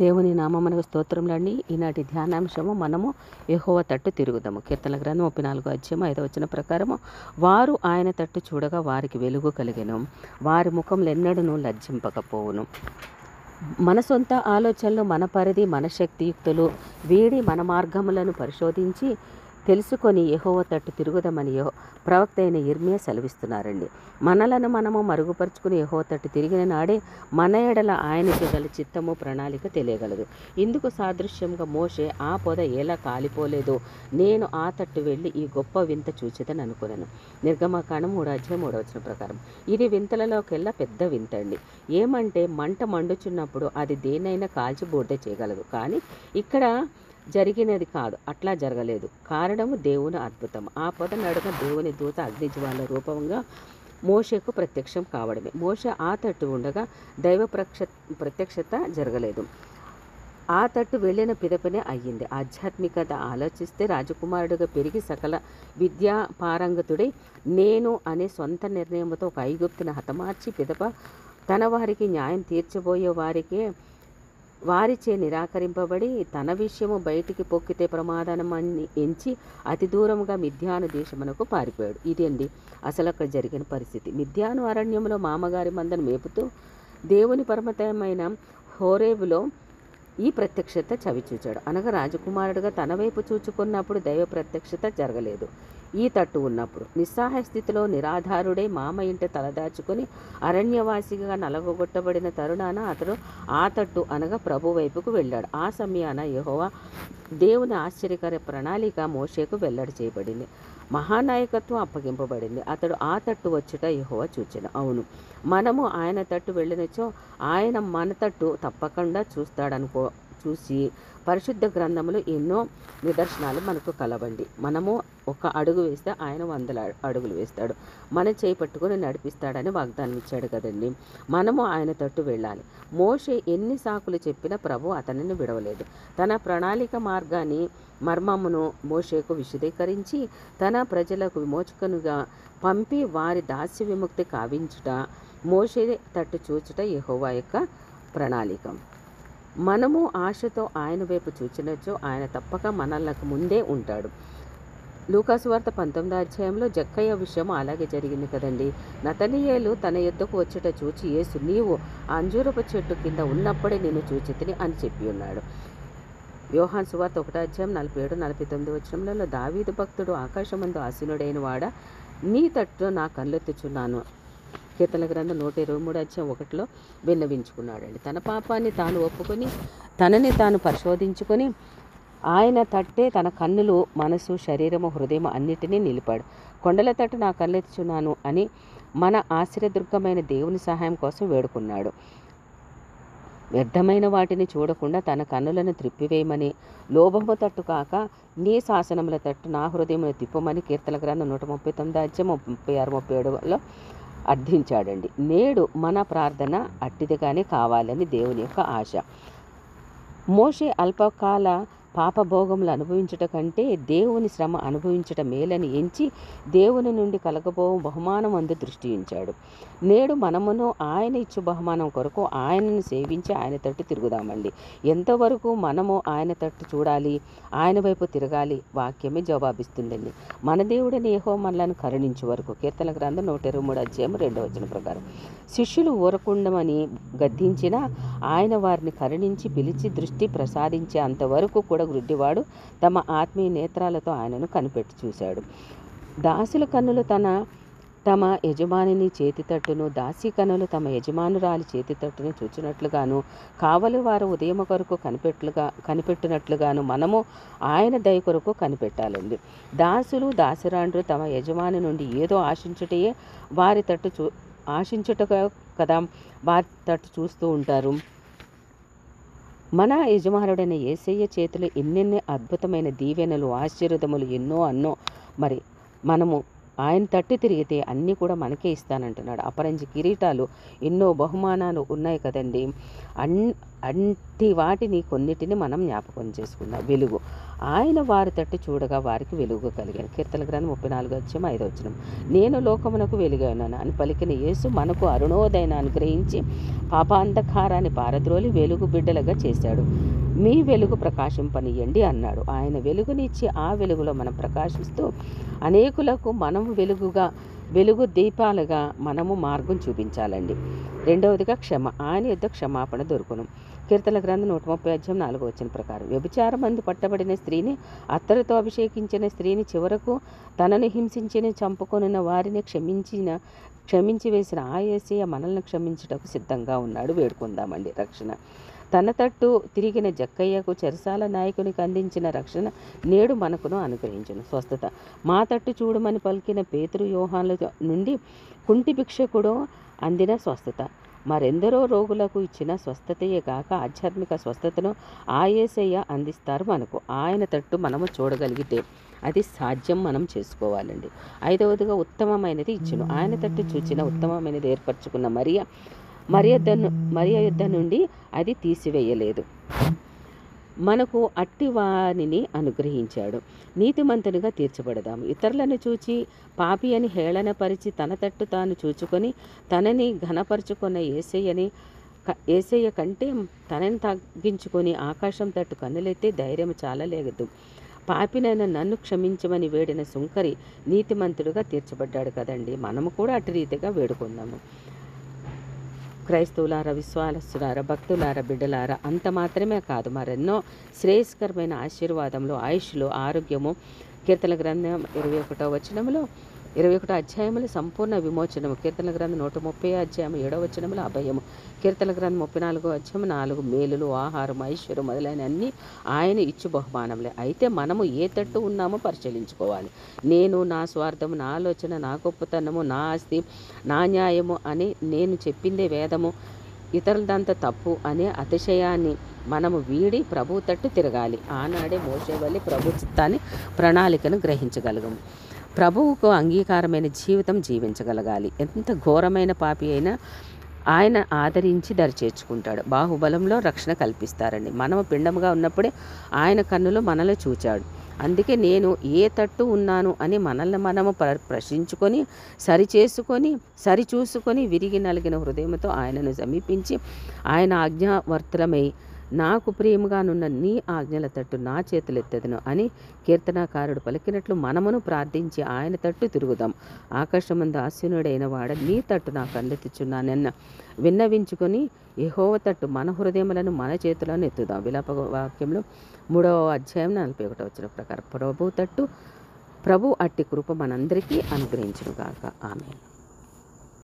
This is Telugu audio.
దేవుని నామమునకు స్తోత్రములండి. ఈనాటి ధ్యానాంశము మనము యెహోవా తట్టు తిరుగుదాము. కీర్తనల గ్రంథం 34వ అధ్యాయం 5వ వచనం ప్రకారము, వారు ఆయన తట్టు చూడగా వారికి వెలుగు కలిగెను, వారి ముఖములు ఎన్నడూను లజ్జింపకపోవును. మన సొంత ఆలోచనలు, మన పరిధి, మన శక్తియుక్తులు వీడి మన మార్గములను పరిశోధించి తెలుసుకొని యెహోవా తట్టు తిరుగుదామని ప్రవక్త అయిన యిర్మీయా సెలవిస్తున్నారండి. మనలను మనము మరుగుపరుచుకుని యెహోవా తట్టు తిరిగిన నాడే మన ఎడల ఆయనకి గల చిత్తము, ప్రణాళిక తెలియగలదు. ఇందుకు సాదృశ్యంగా మోషే, ఆ పొద ఎలా కాలిపోలేదు, నేను ఆ తట్టు వెళ్ళి ఈ గొప్ప వింత చూచిదని అనుకున్నాను. నిర్గమకాండం 3వ అధ్యాయం 3వ వచనం ప్రకారం ఇది వింతలలోకెల్లా పెద్ద వింత అండి. ఏమంటే మంట మండుచున్నప్పుడు అది దేన్నైనా కాల్చి బూడిద చేయగలదు, కానీ ఇక్కడ జరిగినది కాదు, అట్లా జరగలేదు. కారణము దేవుని అద్భుతం. ఆ పొద నడుమ దేవుని దూత అగ్నిజ్వాల రూపంగా మోషేకు ప్రత్యక్షం కావడమే. మోషే ఆ తట్టు ఉండగా దైవ ప్రత్యక్షత జరగలేదు. ఆ తట్టు వెళ్ళిన పిదపనే అయ్యింది. ఆధ్యాత్మికత ఆలోచిస్తే రాజకుమారుడిగా పెరిగి సకల విద్యా పారంగతుడై నేను అనే సొంత నిర్ణయంతో ఒక ఐగుప్తుని హతమార్చి పిదప తన వారికి న్యాయం తీర్చబోయే వారిచే నిరాకరింపబడి తన విషయము బయటికి పొక్కితే ప్రమాదమని ఎంచి అతి దూరంగా మిద్యాను దేశమునకు పారిపోయాడు. ఇది అండి అసలు అక్కడ జరిగిన పరిస్థితి. మిద్యాను అరణ్యంలో మామగారి మందను మేపుతూ దేవుని పరమతమైన హోరేబులో ఈ ప్రత్యక్షత చవిచూచాడు. అనగా రాజకుమారుడుగా తన వైపు చూచుకున్నప్పుడు దైవ ప్రత్యక్షత జరగలేదు. ఈ తట్టు ఉన్నప్పుడు నిస్సహాయ స్థితిలో నిరాధారుడై మామ ఇంట తలదాచుకొని అరణ్యవాసిగా నలగొట్టబడిన తరుణాన అతడు ఆ తట్టు అనగా ప్రభు వైపుకు వెళ్ళాడు. ఆ సమయాన యెహోవా దేవుని ఆశ్చర్యకర ప్రణాళిక మోషేకు వెల్లడి చేయబడింది. మహానాయకత్వం అప్పగింపబడింది. అతడు ఆ తట్టు వచ్చుట యెహోవా చూచెను. అవును, మనము ఆయన తట్టు వెళ్ళినచో ఆయన మన తట్టు తప్పకుండా చూసి పరిశుద్ధ గ్రంథములు ఎన్నో నిదర్శనాలు మనకు కలవండి. మనము ఒక అడుగు వేస్తే ఆయన 100 అడుగులు వేస్తాడు, మన చేయి పట్టుకొని నడిపిస్తాడని వాగ్దానం ఇచ్చాడు కదండి. మనము ఆయన తట్టు వెళ్ళాలి. మోషే ఎన్ని సాకులు చెప్పినా ప్రభు అతనిని విడవలేదు. తన ప్రణాళిక మార్గాన్ని మర్మమును మోషేకు విశదీకరించి తన ప్రజలకు విమోచకునిగా పంపి వారి దాస్య విముక్తి కావించుట, మోషే తట్టు చూచుట యెహోవా యొక్క ప్రణాళిక. మనము ఆశతో ఆయన వైపు చూచినచో ఆయన తప్పక మనలకు ముందే ఉంటాడు. లూకాసు వార్త 19వ అధ్యాయంలో జక్కయ్య విషయం అలాగే జరిగింది కదండి. నతనీయేలు తన యొద్దకు వచ్చుట చూచి యేసు, నీవు అంజూరపు చెట్టు కింద ఉన్నప్పుడే నేను చూచితిని అని చెప్పి ఉన్నాడు. యోహాను సువార్త 1వ అధ్యాయం 47-49 వచనములలో దావీదు భక్తుడు, ఆకాశమందు ఆసీనుడైన వాడా, నీ తట్టు నా కళ్ళెత్తుచున్నాను, కీర్తనల గ్రంథం 123వ అధ్యాయం 1లో విన్నవించుకున్నాడండి. తన పాపాన్ని తాను ఒప్పుకొని తనని తాను పరిశోధించుకొని ఆయన తట్టే తన కన్నులు, మనసు, శరీరము, హృదయం అన్నిటినీ నిలిపాడు. కొండల తట్టు నా కళ్ళెత్తుచున్నాను అని మన ఆశ్రయదుర్గమైన దేవుని సహాయం కోసం వేడుకున్నాడు. వ్యర్థమైన వాటిని చూడకుండా తన కన్నులను త్రిప్పివేయమని, లోభము తట్టు కాక నీ శాసనముల తట్టు నా హృదయమును తిప్పమని కీర్తనల గ్రంథం 139వ అధ్యాయం 36-37లో అర్థించాడండి. నేడు మన ప్రార్థన అట్టిదిగానే కావాలని దేవుని యొక్క ఆశ. మోషే అల్పకాల పాపభోగములు అనుభవించుట కంటే దేవుని శ్రమ అనుభవించుట మేలని ఎంచి దేవుని నుండి కలగబో బహుమానం అందు దృష్టి ఉంచాడు. నేడు మనమును ఆయన ఇచ్చు బహుమానం కొరకు ఆయనను సేవించి ఆయన తట్టు తిరుగుదామండి. ఎంతవరకు మనము ఆయన తట్టు చూడాలి, ఆయన వైపు తిరగాలి, వాక్యమే జవాబిస్తుందండి. మన దేవుడిని యెహోవా మనలను కరుణించే వరకు, కీర్తనల గ్రంథం 123వ అధ్యాయం 2వ వచనం ప్రకారం. శిష్యులు ఊరకుండమని గద్దించినా ఆయన వారిని కరుణించి పిలిచి దృష్టి ప్రసాదించే అంతవరకు కూడా గుడ్డివాడు తమ ఆత్మీయ నేత్రాలతో ఆయనను కనిపెట్టి చూశాడు. దాసుల కన్నులు తమ యజమానిని చేతి తట్టును, దాసి కన్నులు తమ యజమానురాలి చేతి తట్టును చూచినట్లుగాను, కావలి వారు ఉదయం కొరకు కనిపెట్టినట్లుగాను మనము ఆయన దయ కొరకు కనిపెట్టాలండి. దాసులు దాసిరాండ్రు తమ యజమాని నుండి ఏదో ఆశించుట కదా వారి తట్టు చూస్తూ ఉంటారు. మన యజమానుడైన యేసయ్య చేతులు ఎన్నెన్ని అద్భుతమైన దీవెనలు, ఆశీర్వాదములు ఎన్నో మరి మనము ఆయన తట్టు తిరిగితే అన్నీ కూడా మనకే ఇస్తానంటున్నాడు. అపరంజి కిరీటాలు, ఎన్నో బహుమానాలు ఉన్నాయి కదండి. అట్టి వాటిని కొన్నిటిని మనం జ్ఞాపకం చేసుకుందాం. వెలుగు, ఆయన వారి తట్టు చూడగా వారికి వెలుగు కలిగాను. కీర్తన గ్రంథం 34:5. నేను లోకమునకు వెలుగైనాను అని పలికిన యేసు మనకు అరుణోదయాన్ని అనుగ్రహించి పాపాంధకారాన్ని పారద్రోలి వెలుగు బిడ్డలుగా చేశాడు. మీ వెలుగు ప్రకాశింపనీయండి అన్నాడు. ఆయన వెలుగునిచ్చి ఆ వెలుగులో మనం ప్రకాశిస్తూ అనేకులకు మనము వెలుగు దీపాలుగా మనము మార్గం చూపించాలండి. రెండవదిగా క్షమ, ఆయన యుద్ధ క్షమాపణ దొరుకును. కీర్తన గ్రంథం 130:4 ప్రకారం వ్యభిచారమందు పట్టబడిన స్త్రీని, అత్తరుతో అభిషేకించిన స్త్రీని, చివరకు తనను హింసించిన చంపుకొనిన వారిని క్షమించి వేసిన ఆ యేసయ్య మనల్ని క్షమించుటకు సిద్ధంగా ఉన్నాడు. వేడుకుందామండి. రక్షణ, తన తట్టు తిరిగిన జక్కయ్యకు చెరసాల నాయకునికి అందించిన రక్షణ నేడు మనకును అనుగ్రహించును. స్వస్థత, మా తట్టు చూడమని పలికిన పేతురు యోహానుల నుండి కుంటి భిక్షకుడు అందిన స్వస్థత మరెందరో రోగులకు ఇచ్చిన స్వస్థతయే కాక ఆధ్యాత్మిక స్వస్థతను ఆ యేసయ్య అందిస్తారు మనకు. ఆయన తట్టు మనము చూడగలిగితే అది సాధ్యం మనం చేసుకోవాలండి. ఐదవదిగా ఉత్తమమైనది ఇచ్చును. ఆయన తట్టు చూచిన ఉత్తమమైనది ఏర్పరచుకున్న మరియ యుద్ధ నుండి అది తీసివేయలేదు. మనకు అట్టి వానిని అనుగ్రహించాడు. నీతిమంతునిగా తీర్చబడదాము. ఇతరులను చూచి పాపి అని హేళనపరిచి తన తట్టు తాను చూచుకొని తనని ఘనపరుచుకున్న యేసయ్య కంటే తనని తగ్గించుకొని ఆకాశం తట్టు కన్నులెత్తే ధైర్యం చాలలేదు. పాపినైన నన్ను క్షమించమని వేడిన సుంకరి నీతిమంతుడుగా తీర్చబడ్డాడు కదండి. మనము కూడా అటు రీతిగా వేడుకుందాము. క్రైస్తవులారా, విశ్వాసులారా, భక్తులారా, బిడ్డలారా, అంత మాత్రమే కాదు, మరెన్నో శ్రేయస్కరమైన ఆశీర్వాదంలో, ఆయుష్లో, ఆరోగ్యము, కీర్తన గ్రంథం 21 అధ్యాయములు సంపూర్ణ విమోచనము, కీర్తన గ్రంథం 130:7 అభయము, కీర్తన గ్రంథం 34:4 మేలులు, ఆహారం, ఐశ్వర్యం మొదలైన అన్నీ ఆయన ఇచ్చు బహుమానములే. అయితే మనము ఏ తట్టు ఉన్నామో పరిశీలించుకోవాలి. నేను, నా స్వార్థము, నా ఆలోచన, నా గొప్పతనము, నా ఆస్తి, నా న్యాయము అని నేను చెప్పిందే వేదము, ఇతరులదంతా తప్పు అనే అతిశయాన్ని మనము వీడి ప్రభు తట్టు తిరగాలి. ఆనాడే మోషే వలె ప్రభు చిత్తాన్ని, ప్రణాళికను గ్రహించగలగము. ప్రభువుకు అంగీకారమైన జీవితం జీవించగలగాలి. ఎంత ఘోరమైన పాపి అయినా ఆయన ఆదరించి దరిచేర్చుకుంటాడు. బాహుబలంలో రక్షణ కల్పిస్తారండి. మనము పిండముగా ఉన్నప్పుడే ఆయన కన్నులు మనల్ని చూచాడు. అందుకే నేను ఏ తట్టు ఉన్నాను అని మనల్ని మనము ప్రశ్నించుకొని సరిచూసుకొని విరిగి నలిగిన హృదయంతో ఆయనను సమీపించి ఆయన ఆజ్ఞావర్తులమై నాకు ప్రియముగానున్న నీ ఆజ్ఞల తట్టు నా చేతులెత్తెదను అని కీర్తనాకారుడు పలికినట్లు మనమును ప్రార్థించి ఆయన తట్టు తిరుగుదాం. ఆకాశమందు ఆసీనుడైన వాడ నీ తట్టు నా కన్నెత్తుచున్నానన్న విన్నవించుకొని యెహోవా తట్టు మన హృదయములను మన చేతులను ఎత్తుదాం. విలాప వాక్యంలో 3:41 ప్రకారం ప్రభు అట్టి కృప మనందరికీ అనుగ్రహించును గాక. ఆమేన్.